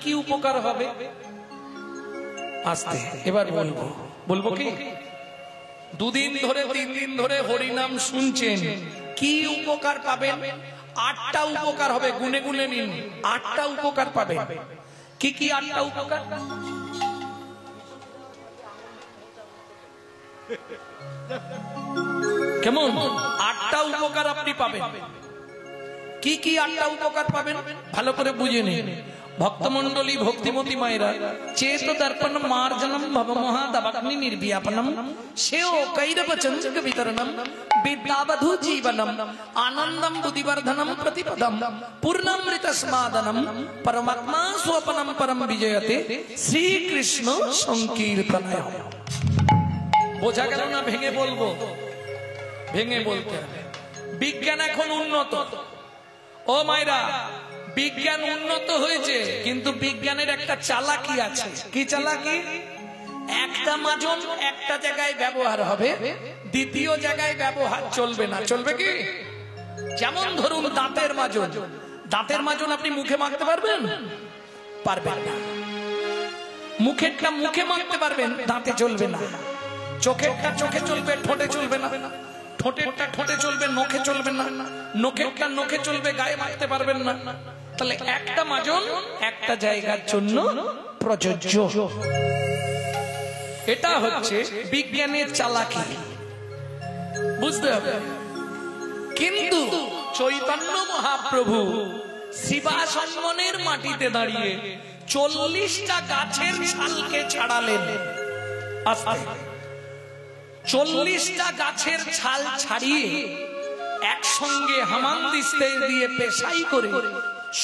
কি উপকার হবে? আস্তে এবার বলবো কি? দুদিন ধরে 3 দিন ধরে হরিনাম শুনছেন, কি উপকার পাবেন? 8টা উপকার হবে, গুনে গুনে নিন। 8টা উপকার পাবেন। কি কি 8টা উপকার? কেমন? 8টা উপকার আপনি পাবেন। কি কি 8টা উপকার পাবেন ভালো করে বুঝে নিন। ভক্তমন্ডলী, ভক্তিমতী মায়েরা, চেত দর্পণ মার্জনম ভবমহাদবাগ্নি নির্বিয়াপনম সেও কৈরবচঞ্চক বিতরণম বিদ্যাবধূ জীবনম আনন্দম বুদ্ধিবর্ধনম প্রতিপদম পূর্ণামৃত স্মাদনম পরমাত্মা স্বপনম পরম বিজয়তে শ্রীকৃষ্ণ সংকীর্তনয়। বোঝা গেল না? ভেঙে বলবো, ভেঙে বলতে হবে। বিজ্ঞান এখন উন্নত। ও মায়েরা, বিজ্ঞান উন্নত হয়েছে, কিন্তু বিজ্ঞানের একটা চালাকি আছে। কি চালাকি? একটা মাজন একটা জায়গায় ব্যবহার হবে, দ্বিতীয় জায়গায় ব্যবহার চলবে না। চলবে কি? যেমন ধরুন দাঁতের মাজন। দাঁতের মাজন আপনি মুখে মাখতে পারবেন? পারবেন না। মুখেরটা মুখে মাখতে পারবেন, দাঁতে চলবে না। চোখেরটা চোখে চলবে, ঠোঁটে চলবে না। ঠোঁটেরটা ঠোঁটে চলবে, নখে চলবে না। নখেরটা নখে চলবে, গায়ে মাখতে পারবেন না। তাহলে একটা মাজন একটা জায়গার জন্য প্রযোজ্য। এটা হচ্ছে বিজ্ঞানের চালাকি, বুঝতে হবে। কিন্তু চৈতন্য মহাপ্রভু শিবাসনের মাটিতে দাঁড়িয়ে 40টা গাছের ছালকে ছাড়ালেন। 40টা গাছের ছাল ছাড়িয়ে একসঙ্গে হামানদিস্তে দিয়ে পেশাই করে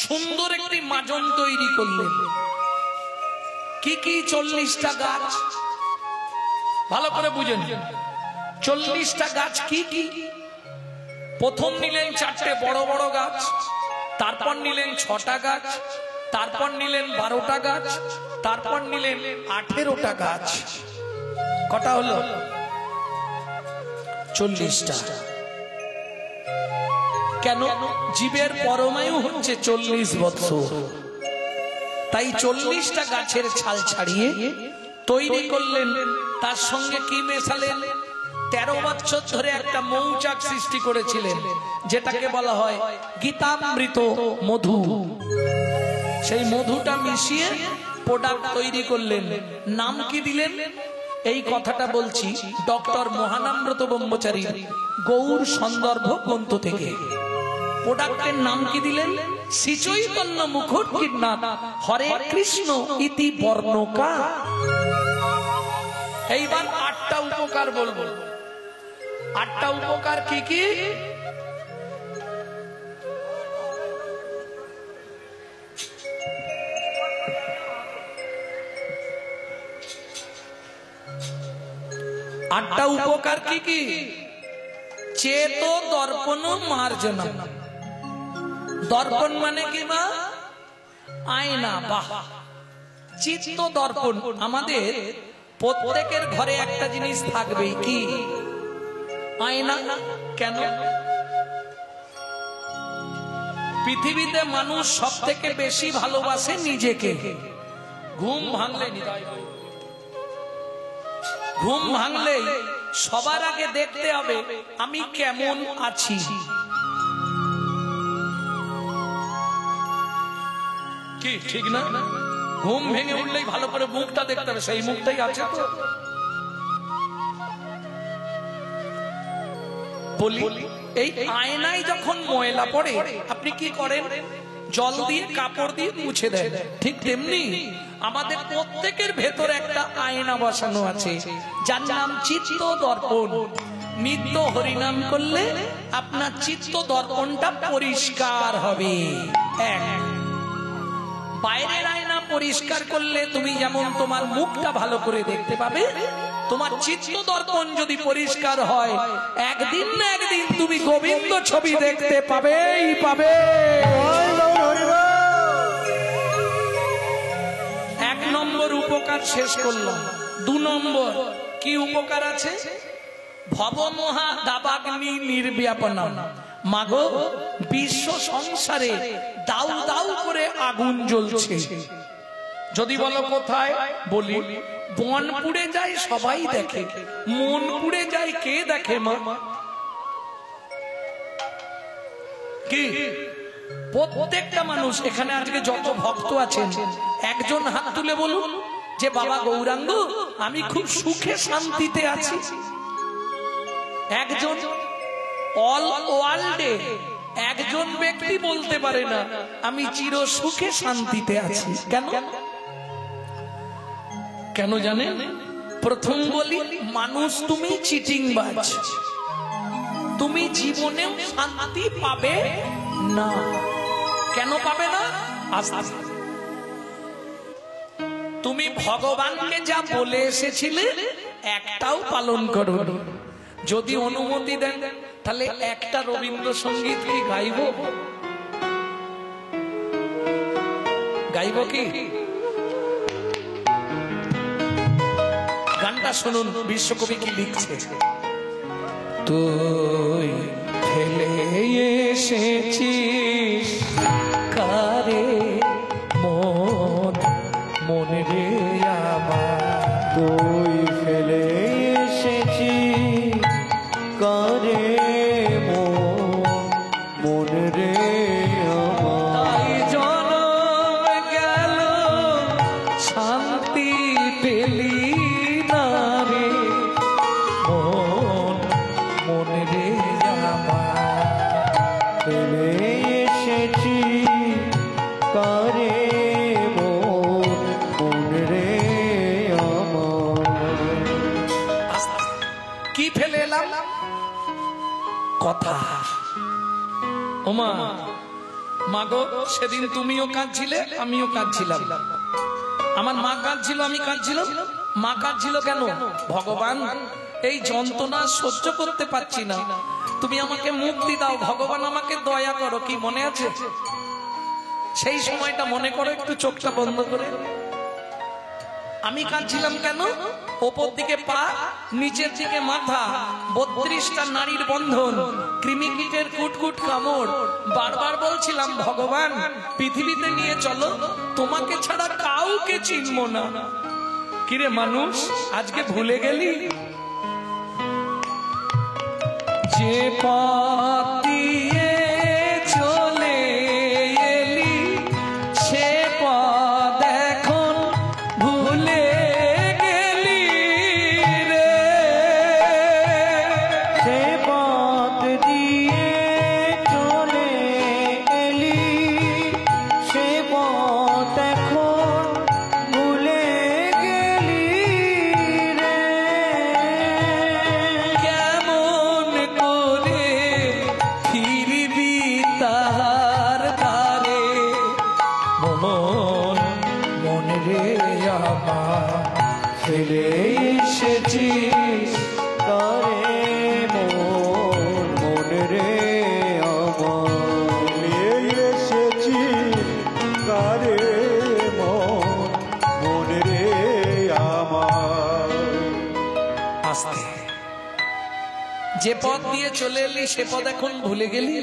সুন্দর একটি মাজন তৈরি করলেন। কি কি 40টা গাছ ভালো করে বুঝেন। 40টা গাছ কি কি? প্রথম নিলেন 4টে বড় বড় গাছ, তারপর নিলেন 6টা গাছ, তারপর নিলেন 12টা গাছ, তারপর নিলেন 18টা গাছ। কটা হলো? 40টা। কেন? জীবের পরমায়ু হচ্ছে 40 বৎসর। তাই 40টা গাছের ছাল ছাড়িয়ে তৈরি করলেন। তার সঙ্গে কি মেশালেন? 13 বছর ধরে একটা মৌচাক সৃষ্টি করেছিলেন, যেটাকে বলা হয় গীতামৃত মধু। সেই মধুটা মিশিয়ে প্রোডাক্ট তৈরি করলেন। নাম কি দিলেন? এই কথাটা বলছি ডক্টর মহানামব্রত ব্রহ্মচারী গৌর সন্দর্ভ গ্রন্থ থেকে। প্রোডাক্টের নাম কি দিলেন? শ্রী চৈতন্য মুখর কীর্তন হরে কৃষ্ণ ইতি বর্ণকা। এইবার 8টা উপকার বলবো। 8টা উপকার কি কি? আটটা উপকার কি কি? চেত দর্পণ মার্জনম। দর্পণ মানে কি? মা আয়না। বাহ! চিত্ত দর্পণ। আমাদের প্রত্যেকের ঘরে একটা জিনিস থাকবে, কি? আয়না। কেন? পৃথিবীতে মানুষ সব থেকে বেশি ভালোবাসে নিজেকে। ঘুম ভাঙলে সবার আগে দেখতে হবে আমি কেমন আছি। কি ঠিক না? ঘুম ভেঙে উঠলেই ভালো করে মুখটা দেখতে হবে, সেই মুখটাই আছে তো। বলি, এই আয়নায় যখন ময়লা পড়ে আপনি কি করেন? জল দিয়ে কাপড় দিয়ে মুছে দেন। ঠিক তেমনি আমাদের প্রত্যেকের ভেতরে একটা আয়না বসানো আছে, যার নাম চিত্ত দর্পণ। নিত্য হরিনাম করলে আপনার চিত্ত দর্পণটা পরিষ্কার হবে। বাইরের আয়না পরিষ্কার করলে তুমি যেমন তোমার মুখটা ভালো করে দেখতে পাবে, তোমার চিত্ত দর্পণ যদি পরিষ্কার হয়, একদিন না একদিন তুমি গোবিন্দ ছবি দেখতে পাবেই পাবে। 1 নম্বর উপকার শেষ করলাম। 2 নম্বর কি উপকার আছে? ভবমহা দাবাগ্নি নির্ব্যাপনম। মাগো, বিশ্ব সংসারে দাউ দাউ করে আগুন জ্বলছে, যদি বলো কোথায়, বলি বন পুড়ে যায় সবাই দেখে, মন পুড়ে যায় কে দেখে মা? কি প্রত্যেকটা মানুষ এখানে আজকে যত ভক্ত আছেন একজন হাত তুলে বলুন যে বাবা গৌরাঙ্গ আমি খুব সুখে শান্তিতে আছি। একজন অল ওয়ার্ল্ডে একজন ব্যক্তি বলতে পারে না আমি চির সুখে শান্তিতে আছি। কেন? কেন জানেন? প্রথম বলি মানুষ তুমি চিটিংবাজ, তুমি জীবনেও শান্তি পাবে না। কেন পাবে না? তুমি ভগবানকে যা বলে এসেছিলে একটাও পালন করো। যদি অনুমতি দেন তাহলে একটা রবীন্দ্রসঙ্গীত কি গাইব? গাইব কি? গানটা শুনুন বিশ্বকবি কি লিখছে। তুই ফেলে এসেছিস কারে মন, মনে রে আমার, তুই ফেলে এসেছিস কারে মন, মনে রে আমার। তাই জনম গেল শান্তি পেলি না রে মন, মনে রে আমার। ফেলে এসেছিস কারে মন, মনে রে আমার। কি ফেলে এলাম? কথা। ওমা মাগো সেদিন তুমিও কাঁদছিলে আমিও কাঁদছিলাম, আমার মা কাঁদছিল আমি কাঁদছিলাম। মা কাঁদছিল কেন? ভগবান এই যন্ত্রণা সহ্য করতে পারছি না, তুমি আমাকে মুক্তি দাও, ভগবান আমাকে দয়া করো। কি মনে আছে সেই সময়টা? মনে করো একটু চোখটা বন্ধ করে। আমি কাঁদছিলাম কেন? ওপর দিকে পা, নিচের দিকে মাথা, 32টা নারীর বন্ধন, কৃমিকীটের কুটকুট কামড়। বারবার বলছিলাম ভগবান পৃথিবীতে নিয়ে চলো, তোমাকে ছাড়া কাউকে চিনব না। কিরে মানুষ আজকে ভুলে গেলি যে পথ দিয়ে চলে এলি সে পথ এখন ভুলে গেলি রে। সে পথ দিয়ে চলে এলি, সে পথ এখন ভুলে গেলি রে। কেমন করে ফিরবি তাহার দ্বারে মন, মন রে আমার। ফেলে এসেছিস কারে মন, মনে রে আমার। ফেলে এসেছিস কারে মন, মনে রে আমার। আস্তে যে পথ দিয়ে চলে এলি সে পথ এখন ভুলে গেলি,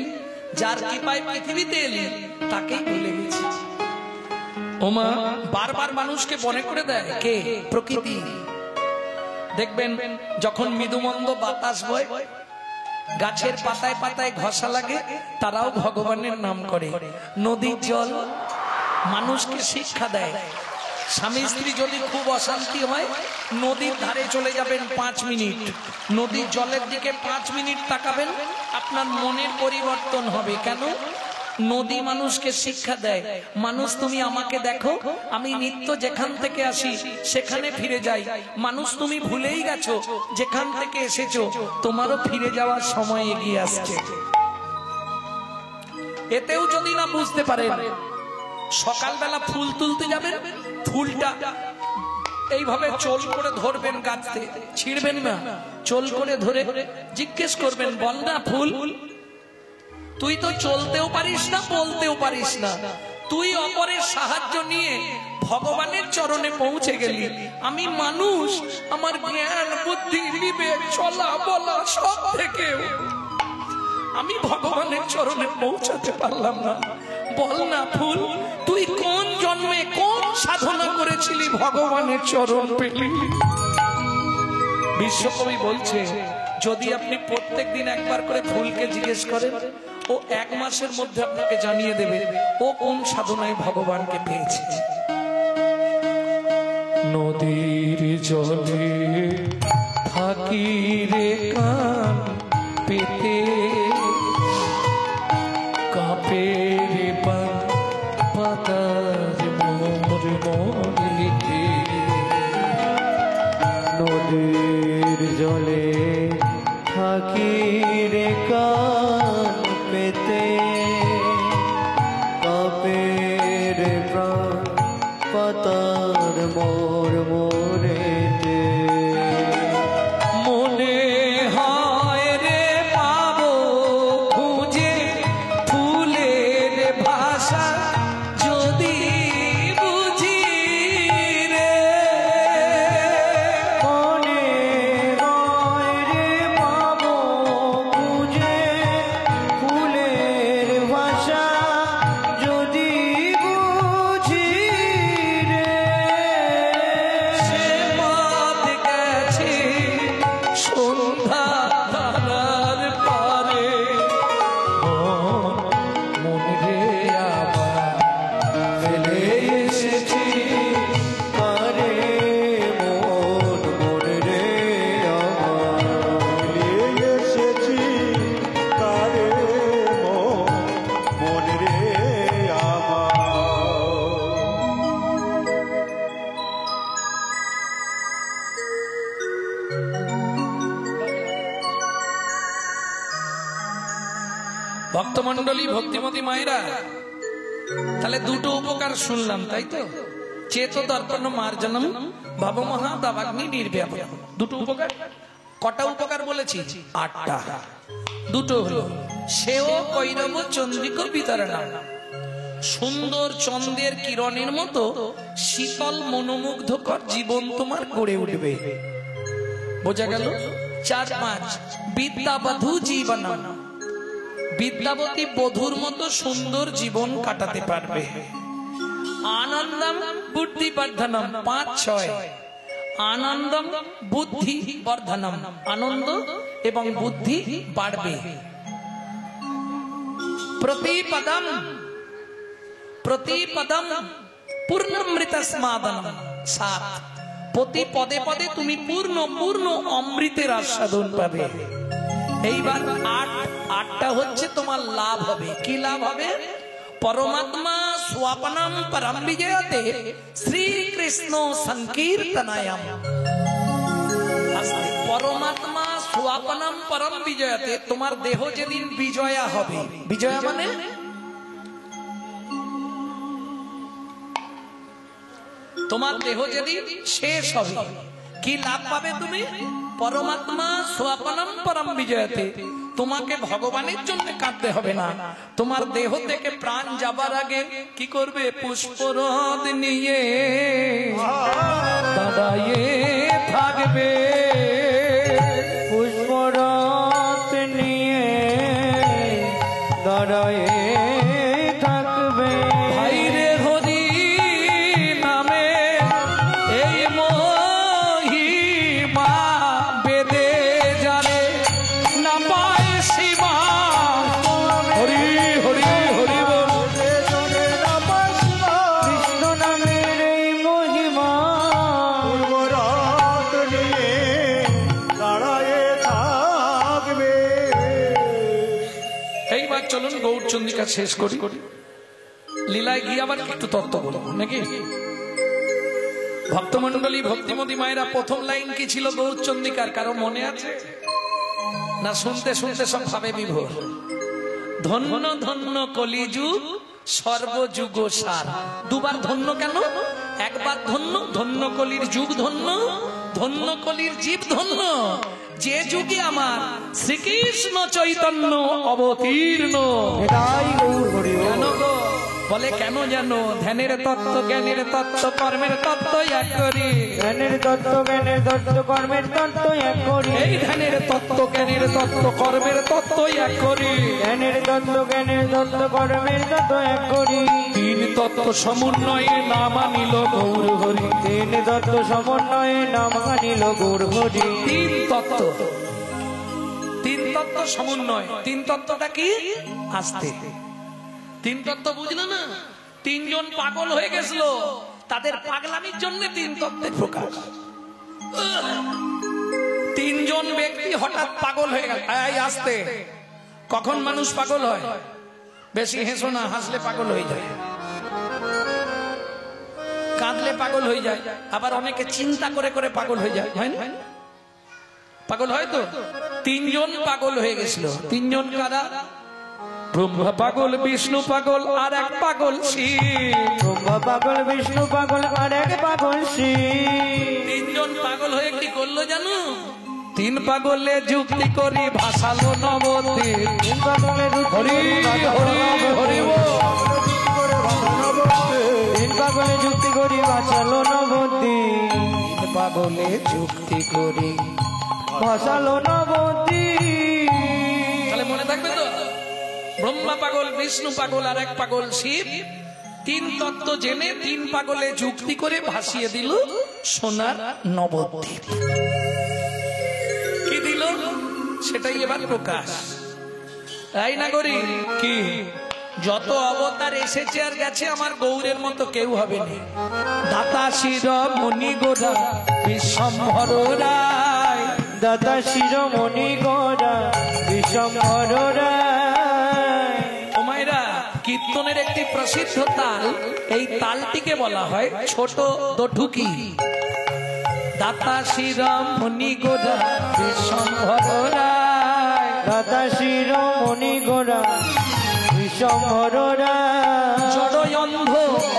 যার কৃপায় পৃথিবীতে এলি তাকেই ভুলে গেছি। ওমা বারবার মানুষকে মনে করে দেয় কে? প্রকৃতি। দেখবেন যখন মৃদুমন্দ বাতাস বয়, গাছের পাতায় পাতায় ঘষা লাগে, তারাও ভগবানের নাম করে। নদীর জল মানুষকে শিক্ষা দেয়। স্বামী স্ত্রী যদি খুব অশান্তি হয় নদীর ধারে চলে যাবেন 5 মিনিট, নদীর জলের দিকে 5 মিনিট তাকাবেন, আপনার মনের পরিবর্তন হবে। কেন? নদী মানুষকে শিক্ষা দেয়, মানুষ তুমি আমাকে দেখো, আমি নিত্য যেখান থেকে আসি সেখানে ফিরে যাই। মানুষ তুমি ভুলেই গেছো যেখান থেকে এসেছো, তোমারও ফিরে যাওয়ার সময় এগিয়ে আসছে। এতেও যদি না বুঝতে পারেন, সকালবেলা ফুল তুলতে যাবেন, ফুলটা এইভাবে চোল করে ধরবেন, গাছতে ছিঁড়বেন না, চোল করে ধরে জিজ্ঞেস করবেন বল না ফুল, তুই তো চলতেও পারিস না বলতেও পারিস না, তুই অপরের সাহায্য নিয়ে ভগবানের চরণে পৌঁছে গেলি, আমি মানুষ, আমার জ্ঞান বুদ্ধি বিবেক চলা বলা সব থেকে আমি ভগবানের চরণে পৌঁছাতে পারলাম না, বল না ফুল তুই কোন জন্মে কোন সাধনা করেছিলি ভগবানের চরণ পেলি। বিশ্বকবি বলছে যদি আপনি প্রত্যেকদিন একবার করে ফুলকে জিজ্ঞেস করেন, ও 1 মাসের মধ্যে আপনাকে জানিয়ে দেবে ও কোন সাধনায় ভগবানকে পেয়েছে। নদীর জলে থাকি রে কান পেতে, কাপে রে পাতার মোর মরিতে। নদীর জলে থাকি রে কান পেতে, কাপে রে প্রাণ পাতার মোর মোরেতে। মনে হয় রে পাবো খুঁজে ফুলের ভাষা যদি বুঝি রে। মনে হয় রে পাবো খুঁজে ফুলের ভাষা যদি বুঝি রে। সে পথ গেছে সন্ধ্যা ধারার পারে, মন রে আবার ফেলে এসেছি কারে মন, মন রে আমার। ফেলে এসেছি কারে মন, মন রে আমার। ভক্তমন্ডলী, ভক্তিমতী মায়েরা, তাহলে দুটো উপকার শুনলাম, তাই তো? চেত দর্পণ মার্জনম ভবমহা দাবাগ্নি নির্ব্যাপন, দুটো উপকার। কটা উপকার বলেছি? 8টা। দুটো হলো সেও কৈরব চন্দ্রিক বিতরণম, সুন্দর চন্দ্রের কিরণের মতো শীতল মনোমুগ্ধকর জীবন তোমার গড়ে উঠবে। বোঝা গেল? 4-5 বিদ্যাবধূ জীবনম, বিদ্যাবতী বধূর মতো সুন্দর জীবন কাটাতে পারবে। আনন্দম বুদ্ধি বর্ধনম, 5-6 আনন্দম বুদ্ধি বর্ধনম, আনন্দ এবং বুদ্ধি বাড়বে। প্রতিপদম প্রতিপদম পূর্ণমৃত স্মাদনম, 7 প্রতি পদে পদে তুমি পূর্ণ পূর্ণ অমৃতের আস্বাদন পাবে। এইবার 8টা হচ্ছে তোমার লাভ হবে। কি লাভ হবে? পরমাত্মা স্বাপনম পরম বিজয়তে শ্রীকৃষ্ণ সংকীর্তনায়াম। পরমাত্মা স্বাপনম পরম বিজয়তে, তোমার দেহ যেদিন বিজয়া হবে, বিজয়া মানে তোমার দেহ যেদিন শেষ হবে, কি লাভ পাবে তুমি? পরমাত্মা স্বাপনম পরম বিজয়তে, তোমাকে ভগবানের জন্য কাঁদতে হবে না। তোমার দেহ থেকে প্রাণ যাবার আগে কি করবে? পুষ্পরথ নিয়ে দাঁড়ায়ে থাকবে, পুষ্পরথ নিয়ে দাঁড়ায়ে থাকবে। ভাইরে হরি নামে এই মহিমা বেদে জানে না পায় সীমা। হরি হরি হরি বল। কৃষ্ণ নামের এই মহিমা পুষ্পরথ নিয়ে দাঁড়ায়ে থাকবে। এইবার চলুন গৌরচন্দ্রিকা শেষ করি। লীলায় গিয়ে আবার একটু তত্ত্ব বলবো নাকি? ভক্তমন্ডলী, ভক্তিমতী মায়েরা, প্রথম লাইন কি ছিল গৌরচন্দ্রিকার? কারো মনে আছে না? শুনতে শুনতে সব ভাবে বিভোর। ধন্য ধন্য কলিযুগ সর্বযুগ সার। দুবার ধন্য কেন? একবার ধন্য, ধন্য কলির যুগ ধন্য, ধন্য কলির জীব ধন্য, যে যুগে আমার শ্রীকৃষ্ণ চৈতন্য অবতীর্ণ। এটাই গৌর হরি বল। কেন গো? বলে কেন জানো? ধ্যানের তত্ত্ব, জ্ঞানের তত্ত্ব, কর্মের তত্ত্ব এক করি। জ্ঞানের তত্ত্ব, জ্ঞানের তত্ত্ব, কর্মের তত্ত্ব এক করি। এই ধ্যানের তত্ত্ব, জ্ঞানের তত্ত্ব, কর্মের তত্ত্ব এক করি। জ্ঞানের তত্ত্ব, জ্ঞানের তত্ত্ব, কর্মের তত্ত্ব এক করি। তিন তত্ত্ব সমন্বয়ে নাম আনিল গৌর হরি। তিন তত্ত্ব সমন্বয়ে নাম আনিল গৌর হরি। তিন তত্ত্ব, তিন তত্ত্ব সমন্বয়। তিন তত্ত্বটা কি? আস্তে। তিন তত্ত্ব বুঝলো না? তিনজন পাগল হয়ে গেছিল, তাদের পাগলামির জন্য তিন তত্ত্বের প্রকাশ। তিনজন ব্যক্তি হঠাৎ পাগল হয়ে গেল। এই আস্তে। কখন মানুষ পাগল হয়? বেশি হেসো না, হাসলে পাগল হয়ে যায়, কাঁদলে পাগল হয়ে যায়, আবার অনেকে চিন্তা করে করে পাগল হয়ে যায়, হয় না? পাগল হয় তো? তিনজন পাগল হয়ে গেছিল। তিনজন কারা? ব্রহ্মা পাগল, বিষ্ণু পাগল, আর এক পাগল শিব। ব্রহ্মা পাগল, বিষ্ণু পাগল, আর এক পাগল শিব। তিনজন পাগল হয়ে কি করলো জানো? তিন পাগলে যুক্তি করি ভাসালো নবদ্বীপ। তিন পাগলে হরি হরি হরি বল। তিন পাগলে যুক্তি করি বাঁচালো নবদ্বীপ। তিন পাগলে যুক্তি করি ভাসালো নবদ্বীপ। তাহলে মনে থাকবে তো? ব্রহ্মা পাগল, বিষ্ণু পাগল, আর এক পাগল শিব। তিন তত্ত্ব জেনে তিন পাগলে যুক্তি করে ভাসিয়ে দিল সোনার নবদ্বীপ। কি দিল? সেটাই এবার প্রকাশ। তাই না করি কি? যত অবতার এসেছে আর গেছে, আমার গৌরের মতো কেউ হবে না। দাতা শিরোমণি গোরা বিশ্বম্ভর রায়। দাতা শিরোমণি গোরা বিশ্বম্ভর রায়। ওমাইরা, কীর্তনের একটি প্রসিদ্ধ তাল, এই তালটিকে বলা হয় ছোট দঠুকি। দাতা শিরোমণি গোরা বিশ্বম্ভর রায়। দাতা শিরোমণি গোরা বিশ্বম্ভর রায়। জড়য়ন্ধ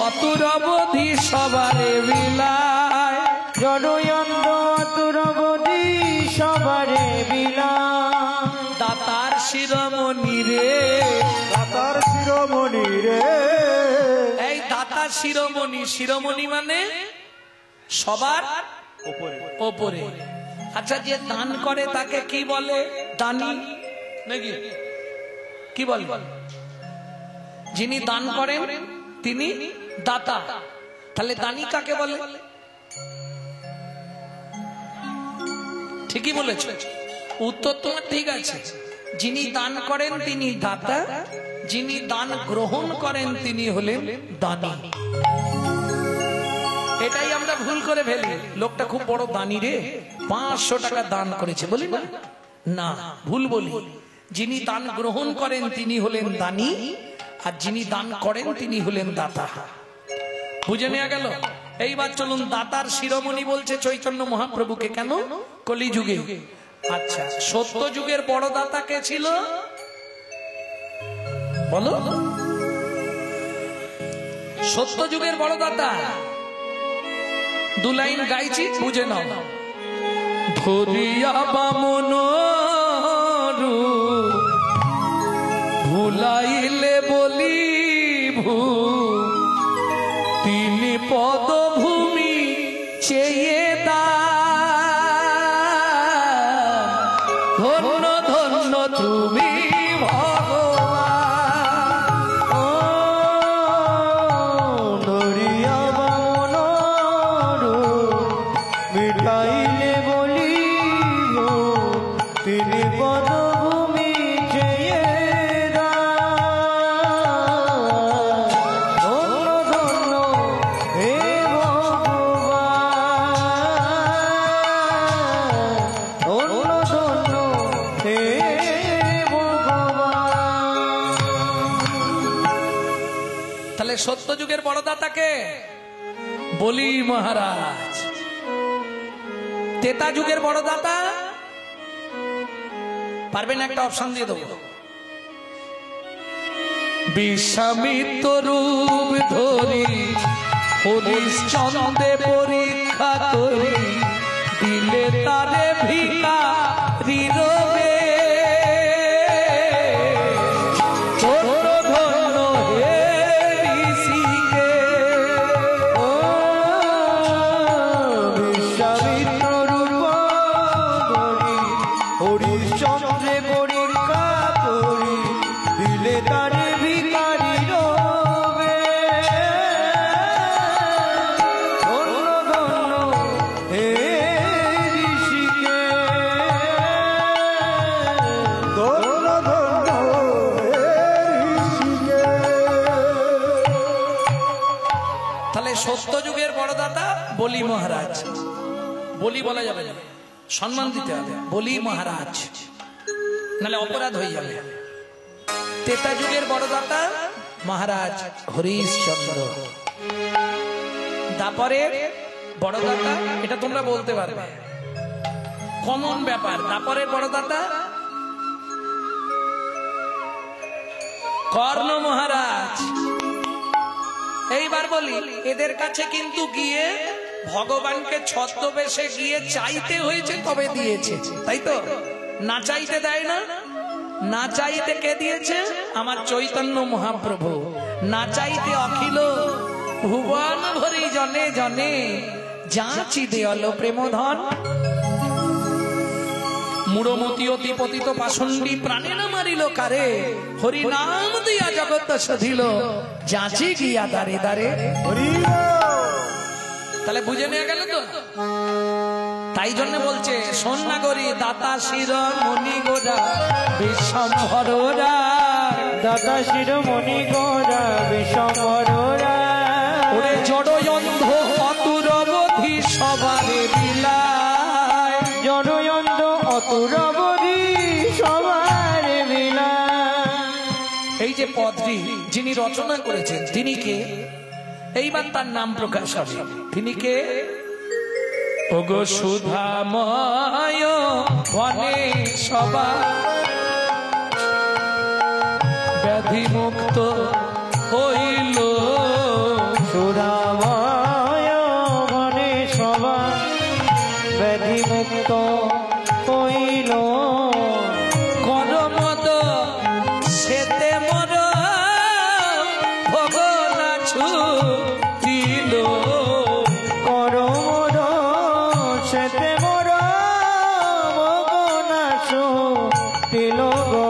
অতুরবধি সবারে বিলায়। জড়য়ন্ত্র অতুরবধি সবারে বিলায়। দাতার শিরোমণি রে, দাতার শিরোমণি রে। এই দাতা শিরোমণি, শিরোমণি মানে সবার ওপরে। আচ্ছা, যে দান করে তাকে কি বলে? দানী নাকি? কি বলে? যিনি দান করেন তিনি দাতা। তাহলে দানী কাকে বলে? ঠিকই বলেছ, উত্তর তোমার ঠিক আছে। যিনি দান করেন তিনি দাতা, যিনি দান গ্রহণ করেন তিনি হলেন দানী। এটাই আমরা ভুল করে ফেলি। লোকটা খুব বড় দানী রে, 500 টাকা দান করেছে, বলি না? না, ভুল বলি। যিনি দান গ্রহণ করেন তিনি হলেন দানী, আর যিনি দান করেন তিনি হলেন দাতা। বুঝে নেওয়া গেল? এইবার চলুন, দাতার শিরোমণি বলছে চৈতন্য মহাপ্রভুকে। কেন? কলিযুগে। আচ্ছা, সত্য যুগের বড় দাতা কে ছিল বলো? সত্য যুগের বড় দাতা 2 লাইন গাইছি, বুঝে নাও। ধরিয়া বামন ভুলাইলে বলি ভূ, তিনি পদভূমি চেয়ে ধন্য ধন্য তুমি ভগবান। ধরিয়া বামন মিটাইলে বলিব, তিনি পদভূমি চেয়ে ধন্য ধন্য হে ভগবান। ধন্য ধন্য হে ভগবান। তাহলে সত্য যুগের বড় দাতাকে বলি মহারাজ। তেতা যুগের বড় দাতা পারবেন? একটা অপশন দিয়ে দেবো। বিশ্বামিত্র রূপ ধরি হরিশ্চন্দ্রে পরীক্ষা করি, দিলে তারে ভিখারি রবে। ধন্য ধন্য হে সত্য যুগের বড়দাতা বলি মহারাজ, বলি বলা যাবে না, সম্মান দিতে হবে, বলি মহারাজ, নাহলে অপরাধ হয়ে যাবে। ত্রেতা যুগের বড়দাতা মহারাজ হরিশ্চন্দ্র। দাপরের বড়দাতা, এটা তোমরা বলতে পারবে, কমন ব্যাপার। দাপরের বড়দাতা কর্ণ মহারাজ। এইবার বলি, এদের কাছে কিন্তু গিয়ে ভগবানকে ছদ্মবেশে গিয়ে চাইতে হয়েছে, তবে দিয়েছে, তাই তো? না চাইতে দেয় না। না চাইতে কে দিয়েছে? আমার চৈতন্য মহাপ্রভু। না চাইতে অখিল ভুবন ভরি জনে জনে যাচি দেয়াল প্রেমধন। মূঢ়মতি অতি পতিত পাষণ্ডী প্রাণে না মারিল কারে, হরি নাম দিয়া জগৎ সাধিল যাচি গিয়া দারে দারে। তাহলে বুঝে নিয়ে গেল তো? তাই জন্য বলছে, সন্ন্যাগরী দাতা শির মণি গোরা বিশ্বম্ভরা, দাতা শিরোমণি গোরা বিশ্বম্ভরা। ওরে জড়য়ন্ধ অতুরবধি সবারে বিলায়, জড়য়ন্ধ অতুরবধি সবারে বিলায়। এই যে পদটি যিনি রচনা করেছেন তিনি কে? এইবার তার নাম প্রকাশ হবে। তিনি কে? ওগো সুধাময় বনে সবা ব্যাধি মুক্ত হইল, সুধাময় বনে সবা ব্যাধি মুক্ত হইল। করমদ সেতে মর ভগনা ছুটিল, করমদ সেতে মোর ভগনা ছুটিল গো।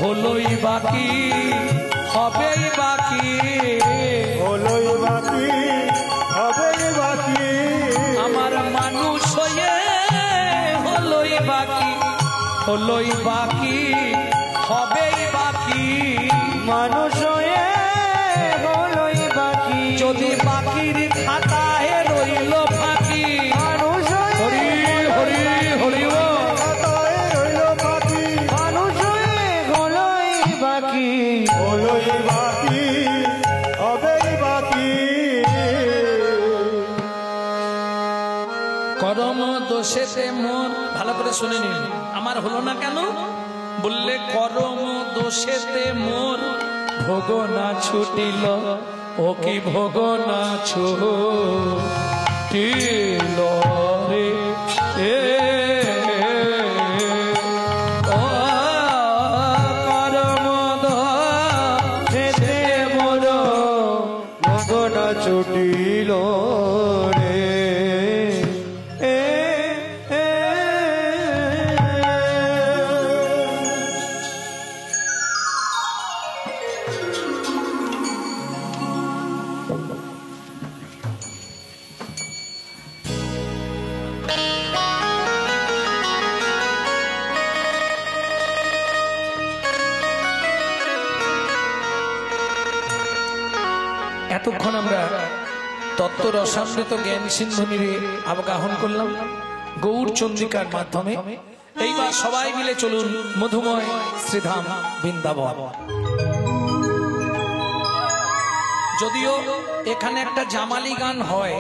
হলোই বাকি হবেই বাকি, হলোই বাকি হবেই বাকি। আমার মানুষ হয়ে হলোই বাকি, হলোই বাকি হবেই বাকি। মানুষ হয়ে হলোই বাকি, যদি বাকির খাতায় রইল ফাঁকি। মানুষ হরি হরি হরি বল। খাতায় রইল বাকি, মানুষ হয়ে হলোই বাকি, হলোই বাকি হবেই বাকি। করম দোষেতে মোর, ভালো করে শুনে নিন, আমার হলো না কেন? বললে করম দোষেতে মোর ভোগ না ছুটিল, ও কি ভোগ না ছুটিল রে এ ও করম দোষেতে মোর ভগনা ছুটিল রে এ এ। এতক্ষণ আমরা তত্ত্ব রসামৃত জ্ঞান সিন্ধু নিয়ে অবগাহন করলাম গৌর চন্দ্রিকার মাধ্যমে। এইবার সবাই মিলে চলুন মধুময় শ্রীধাম বৃন্দাবন। যদিও এখানে একটা জামালি গান হয়,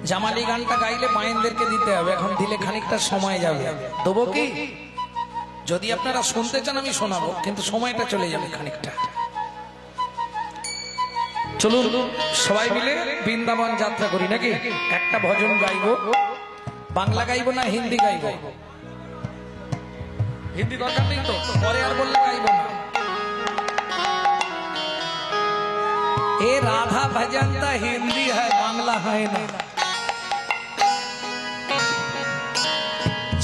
জামালি গানটা গাইলে মায়েনদেরকে দিতে হবে, এখন দিলে খানিকটা সময় যাবে। দেবো কি? যদি আপনারা শুনতে চান আমি শোনাবো, কিন্তু সময়টা চলে যাবে খানিকটা। চলুন সবাই মিলে বৃন্দাবন যাত্রা করি নাকি? একটা ভজন গাইবো, বাংলা গাইবো না হিন্দি গাইবো? হিন্দি দরকার নেই তো, পরে আর বললে গাইবো না। এ রাধা ভজনটা হিন্দি হয়, বাংলা হয় না।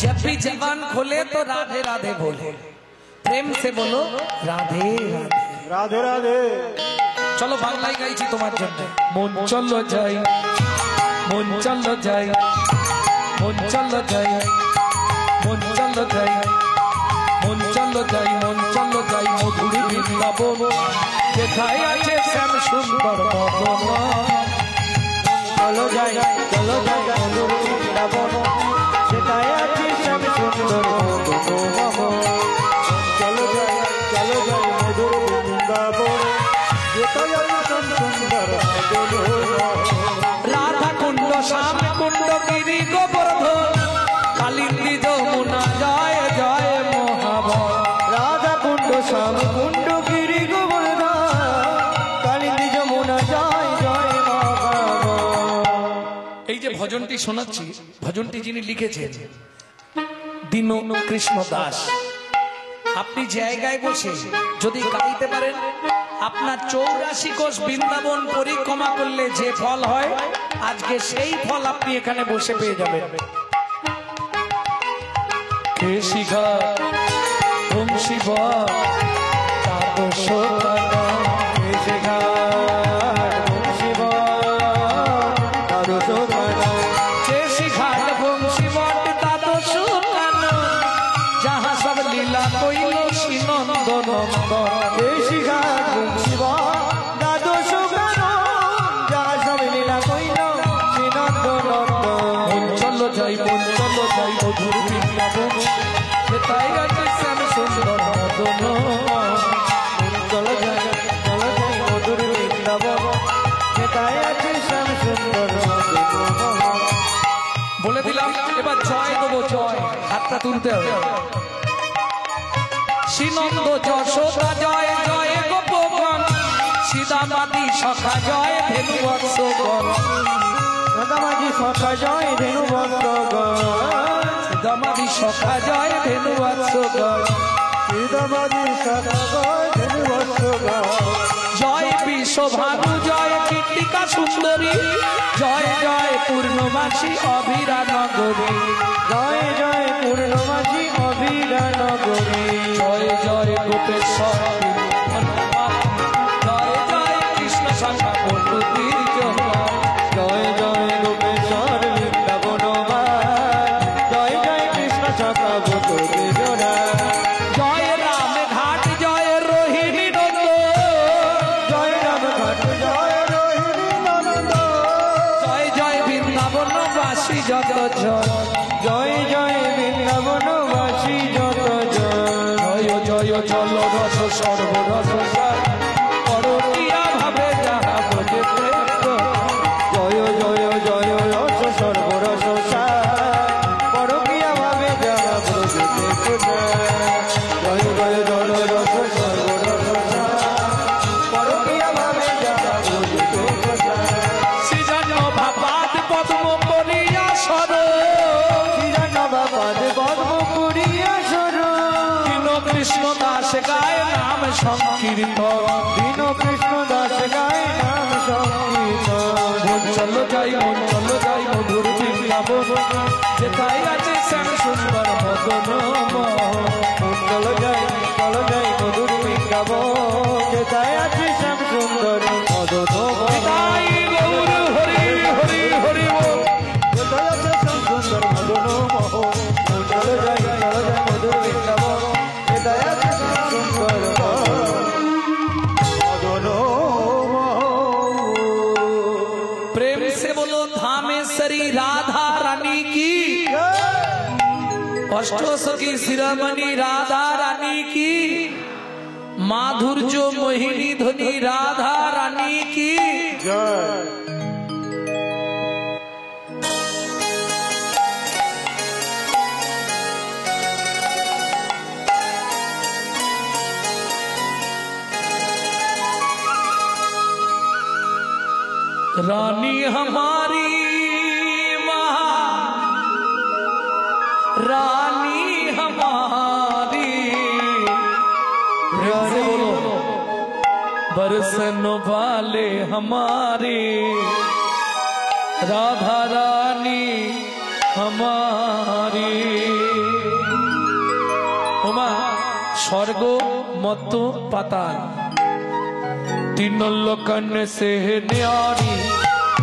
जब भी जबान खोले तो राधे राधे बोले, प्रेम से बोलो राधे राधे রাধে রাধে। চলো বাংলায় গাইছি তোমার জন্য। মন চলো যাই, মন চলো যাই, মন চলো যাই, মন চলো যাই, মন চলো যাই, মন চলো যাই মধুর বৃন্দাবন, যেথায় আছে শ্যাম সুন্দর ভবন। চলো যাই মধুর বৃন্দাবন, যেথায় আছে শ্যাম সুন্দর মদন। চলো যাই মধুর বৃন্দাবন, যেথায় আছে শ্যাম সুন্দর মদন। রাধা কুণ্ড শ্যাম কুণ্ড গিরি গোবর্ধন, কালিন্দী যমুনা জয় জয় মহাবন। রাধা কুণ্ড শ্যাম কুণ্ড গিরি গোবর্ধন, কালিন্দী যমুনা জয় জয় মহাবন। এই যে ভজনটি শোনাচ্ছি, ভজনটি যিনি লিখেছেন দীন কৃষ্ণ দাস। আপনি জায়গায় বসে যদি গাইতে পারেন, আপনার 84 কোষ বৃন্দাবন পরিক্রমা করলে যে ফল হয়, আজকে সেই ফল আপনি এখানে বসে পেয়ে যাবেন। কেশিঘাট বংশীব যাহা সব লীলা কইল শ্রীনন্দন। চলো যাই মধুর বৃন্দাবন, যেথায় আছে শ্যাম সুন্দর মদন। চলো যাই মধুর বৃন্দাবন, যেথায় আছে শ্যাম সুন্দর মদন। বলে দিলাম, এবার জয় দেবো, জয় হাতটা তুলতে হবে। শ্রীনন্দ যশোদা জয় জয় গোপগণ, সীতামাতি সখা জয় ধেনু বৎসগণ। দাদামাজি সখা জয় ধেনু বৎসগণ, সীতামাতি সখা জয় ধেনু বৎসগণ। দাদামাজি সখা জয় ধেনু বৎসগণ। জয় বিশ্বভানু জয় কীর্তিকা সুন্দরী, জয় জয় পূর্ণমাসী অভিরা নগরী। জয় জয় পূর্ণমাসী অভিরা নগরী। জয় জয় গোপেশ্বর, জয় জয় কৃষ্ণ শাখা বন্ধুতির জোড়া। জয় জয় গোপেশ্বর বৃন্দাবন, জয় জয় কৃষ্ণ শাখা বন্ধুতির জোড়া। জয় রাম ঘাট জয় রোহিণী নন্দ, জয় রাম ঘাট জয় রোহিণী নন্দ। জয় জয় বৃন্দাবনবাসী যত জন, জয় জয় বৃন্দাবনবাসী যত জন। জয় জয় জল রস সর্বরস সার, পরকিয়া ভাবে যাহা বোঝে প্রেম। জয় জয় জয় রস সর্বরস সার, পরকিয়া ভাবে যাহা প্রভুতে কোথায়। জয় জয় জয় রস সর্বরস সার, পরকিয়া ভাবে যাহা প্রভুতে কোথায়। সৃজন ভাবাদ পদ্ম করিয়া সর, শ্রীরানবাদ পদ্ম পুরিয়া সর। দীন কৃষ্ণ দাস গায় নাম সংকীর্তন। দীন কৃষ্ণ দাস গায় নাম সংকীর্তন। চলো যাই মধুর বৃন্দাবন, যেথায় আছে শ্যাম সুন্দর মদন। চলো যাই মধুর বৃন্দাবন, যেথায় আছে শ্যাম সুন্দর মদন। তাই গৌর হরি হরি হরি বল। যেথায় আছে শ্যাম সুন্দর মদন মোহন। চলো যাই মধুর বৃন্দাবন, যেথায় আছে শ্যাম সুন্দর মদন মোহন। प्रेम से बोलो धामेश्वरी राधा रानी की, अष्टोसखी शिरोमणि राधा रानी की, माधुर्य मोहिनी ध्वनि राधा रानी की। জয়। रानी हमारी रानी हमारी, प्रेम से बोलो बरसन वाले हमारे, राधा रानी हमारी। ओमा स्वर्ग मत पाताल तीनों लोकन से न्यारी,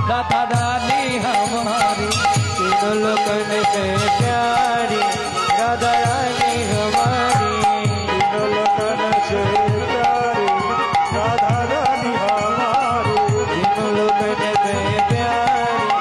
राधा रानी हमारी। तीनों लोकन से प्यारी, राधा रानी हमारी। तीनों लोकन से प्यारी, राधा रानी हमारी। तीनों लोकन से प्यारी,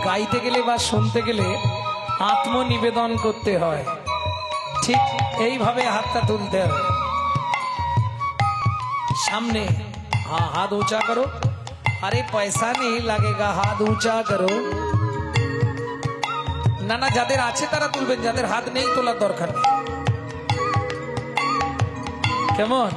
গাইতে গেলে বা শুনতে গেলে আত্মনিবেদন করতে হয়, ঠিক এইভাবে হাতটা তুলতে হবে সামনে। हाँ हाथ ऊंचा करो, अरे पैसा नहीं लगेगा, हाथ ऊंचा करो। ना ना যাদের আছে তারা তুলবেন, যাদের হাত নেই তোলার দরকার নেই। কেমন?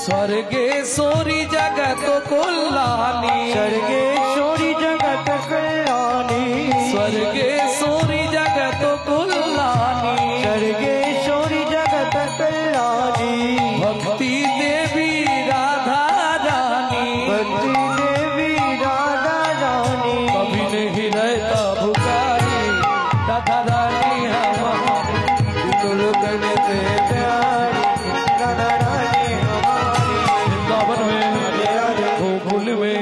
स्वर्गेश्वरी जगत कल्याणी, स्वर्गेश्वरी जगत कल्याणी, स्वर्गेश्वरी जगत कल्याणी, स्वर्गेश्वरी जगत कल्याणी, भक्ति देवी राधा रानी, भक्ति देवी राधा रानी, कभी नहीं रहता भुखारी राधा रानी हमारी, दुर्गन से प्यारी राधा रानी हमारी। वृंदावन में गोकुल में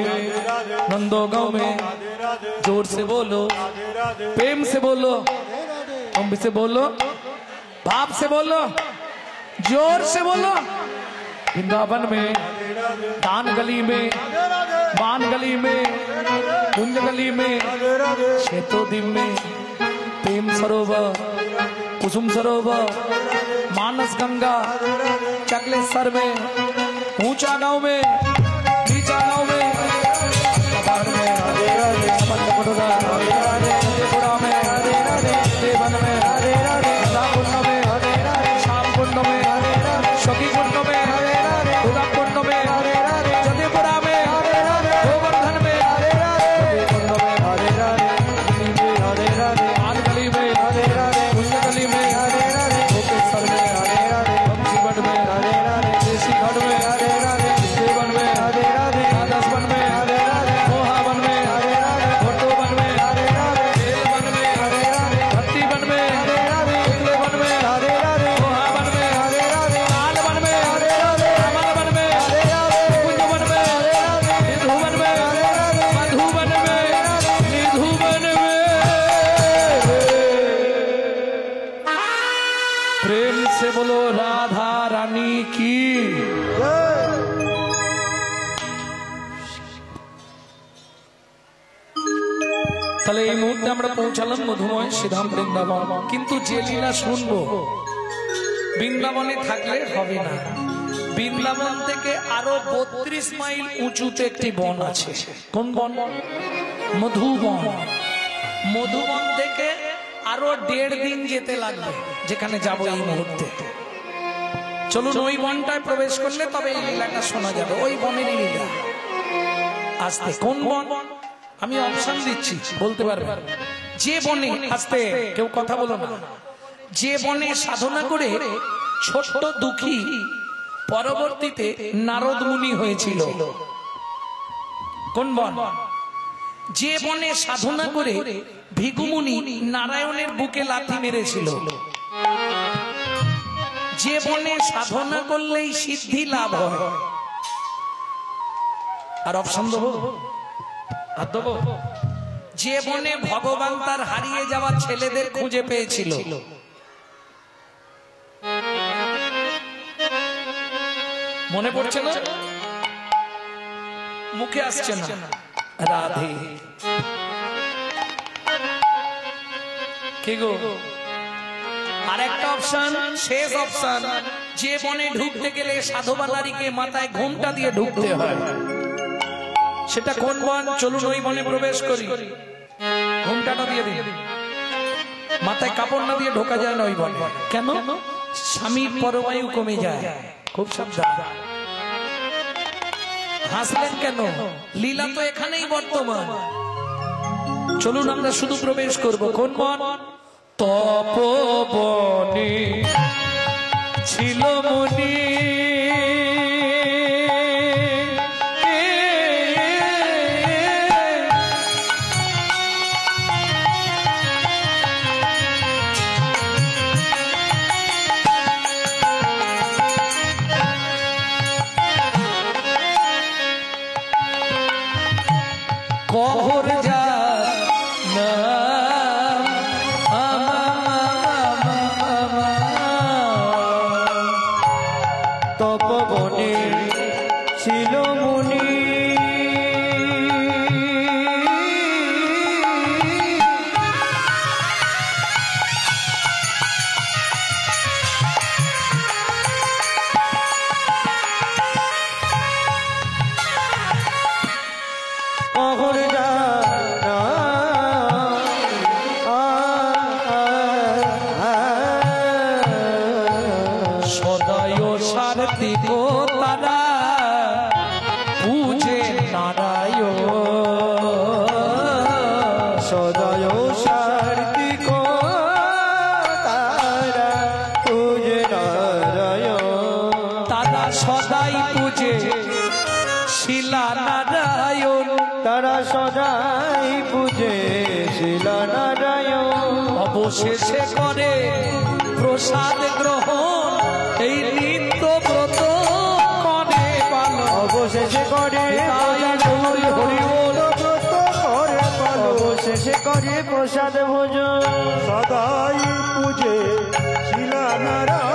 नंदोगांव में, जोर से बोलो, प्रेम से बोलो, अम्ब से बोलो, भाव से बोलो, जोर से बोलो। वृंदावन में, दान गली में, बान गली में, कुंज गली में, श्वेतोद्वीप में, प्रेम सरोवर, कुसुम सरोवर, मानस गंगा, चकलेश्वर में, ऊंचा गांव में, नीचा गांव में, कबाड़ में, समंदपुरा में, देवन में, राधा कुंड में, श्याम कुंड में, सखी कुंड में, दुर्गा कुंड में, जदेपुरा में, गोवर्धन में, कुंड में, आन गली में, कुंज गली में, गोपेश्वर में, बंसीगढ़ में, देसीगढ़ में, देवन में, राजसवन में, मोहावन में, घोटोवन में, बेलवन में, भट्टीवन में, उतलेवन में, मोहावन में, लालवन में, कमलवन में, कुंजवन में, निधुवन में, मधुवन में, निधुवन में। प्रेम से बोलो राधा रानी की। তাহলে এই মুহূর্তে আমরা পৌঁছালাম মধুময় শ্রীধাম বৃন্দাবন, কিন্তু যে লীলা শুনবো বৃন্দাবনে থাকলে হবে না। বৃন্দাবন থেকে আরো 32 মাইল উঁচুতে একটি বন আছে। কোন বন? মধুবন। মধুবন থেকে আরো 1.5 দিন যেতে লাগবে, যেখানে যাবো এই মুহূর্তে। চলুন ওই বনটায় প্রবেশ করলে তবে এই লীলাটা শোনা যাবে, ওই বনেরই লীলা। আস্তে, কোন বন? আমি অপশন দিচ্ছি, বলতে পারবে। যে বনে, আস্তে কেউ কথা বলো না, যে বনে সাধনা করে ছোট্ট দুঃখী পরবর্তীতে নারদ মুনি হয়েছিল। কোন বন? যে বনে সাধনা করে ভিগুমুনি নারায়ণের বুকে লাথি মেরেছিল। যে বনে সাধনা করলেই সিদ্ধি লাভ হয়। আর অপশন দেবো? যে বনে ভগবান তার হারিয়ে যাওয়া ছেলেদের খুঁজে পেয়েছিল। মনে পড়ছে না? মুখে আসছে না। রাধে কি গো? আর একটা অপশন, শেষ অপশন, যে বনে ঢুকতে গেলে সাধুবালারিকে মাথায় ঘোমটা দিয়ে ঢুকতে হয়। সেটা কোন বন? চলুন ওই বনে প্রবেশ করি। ঘোমটাটা দিয়ে দিন, মাথায় কাপড় না দিয়ে ঢোকা যায় না ওই বনে। কেন? স্বামীর পরবায়ু কমে যায়। খুব সাবধান। হাসলেন কেন? লীলা তো এখানেই বর্তমান। চলুন আমরা শুধু প্রবেশ করব। কোন বন? তপবনে ছিল মুনি, কহর যা তপবনে ছিল মুনি, যায় না সদয় সার্থিক তারা পূজে নারায়ণ সদয় সার্থিক তারা পূজে নারায়ণ তারা সদাই পূজে শিলা নারায়ণ তারা সদাই পূজে শিলা নারায়ণ অবশেষে করে প্রসাদ গ্রহণ এই নিত্য ব্রত করে পালন অবশেষে করে অবশেষে করে প্রসাদ ভোজন সদাই পূজে শিলা নারায়ণ